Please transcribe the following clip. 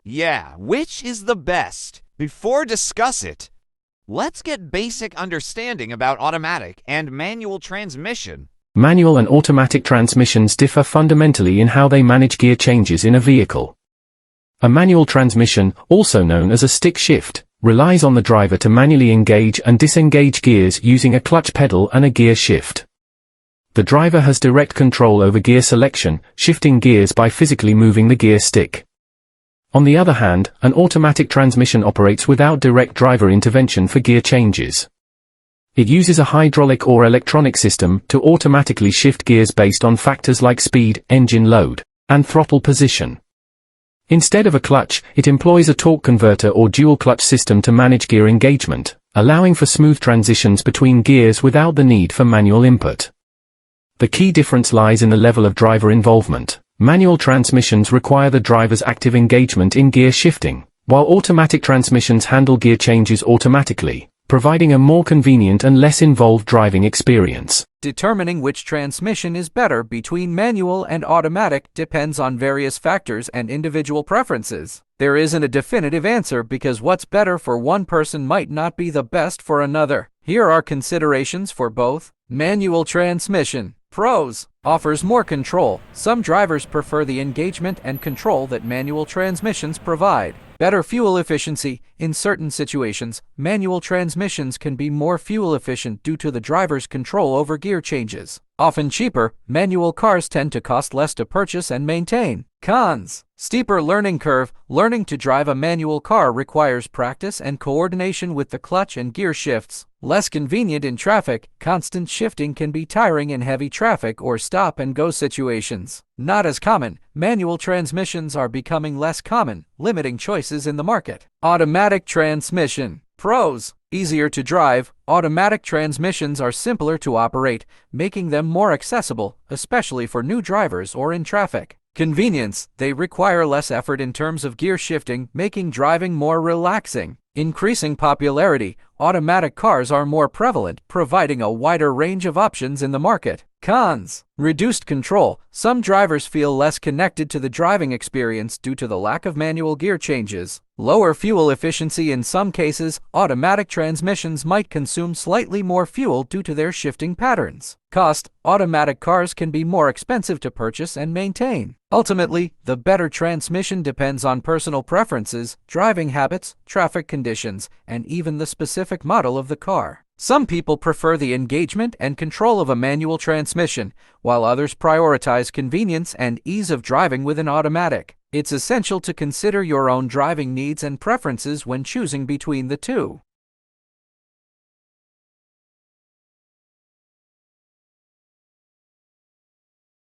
Yeah, which is the best? Before discuss it, let's get basic understanding about automatic and manual transmission. Manual and automatic transmissions differ fundamentally in how they manage gear changes in a vehicle. A manual transmission, also known as a stick shift, relies on the driver to manually engage and disengage gears using a clutch pedal and a gear shift. The driver has direct control over gear selection, shifting gears by physically moving the gear stick. On the other hand, an automatic transmission operates without direct driver intervention for gear changes. It uses a hydraulic or electronic system to automatically shift gears based on factors like speed, engine load, and throttle position. Instead of a clutch, it employs a torque converter or dual clutch system to manage gear engagement, allowing for smooth transitions between gears without the need for manual input. The key difference lies in the level of driver involvement. Manual transmissions require the driver's active engagement in gear shifting, while automatic transmissions handle gear changes automatically, providing a more convenient and less involved driving experience. Determining which transmission is better between manual and automatic depends on various factors and individual preferences. There isn't a definitive answer because what's better for one person might not be the best for another. Here are considerations for both. Manual transmission. Pros. Offers more control. Some drivers prefer the engagement and control that manual transmissions provide. Better fuel efficiency. In certain situations, manual transmissions can be more fuel efficient due to the driver's control over gear changes. Often cheaper, manual cars tend to cost less to purchase and maintain. Cons. Steeper learning curve. Learning to drive a manual car requires practice and coordination with the clutch and gear shifts. Less convenient in traffic. Constant shifting can be tiring in heavy traffic or stop-and-go situations. Not as common. Manual transmissions are becoming less common, limiting choices in the market. Automatic transmission. Pros. Easier to drive. Automatic transmissions are simpler to operate, making them more accessible, especially for new drivers or in traffic. Convenience. They require less effort in terms of gear shifting, making driving more relaxing. Increasing popularity. Automatic cars are more prevalent, providing a wider range of options in the market. Cons. Reduced control. Some drivers feel less connected to the driving experience due to the lack of manual gear changes. Lower fuel efficiency. In some cases, automatic transmissions might consume slightly more fuel due to their shifting patterns. Cost. Automatic cars can be more expensive to purchase and maintain. Ultimately, the better transmission depends on personal preferences, driving habits, traffic conditions, and even the specific model of the car. Some people prefer the engagement and control of a manual transmission, while others prioritize convenience and ease of driving with an automatic. It's essential to consider your own driving needs and preferences when choosing between the two.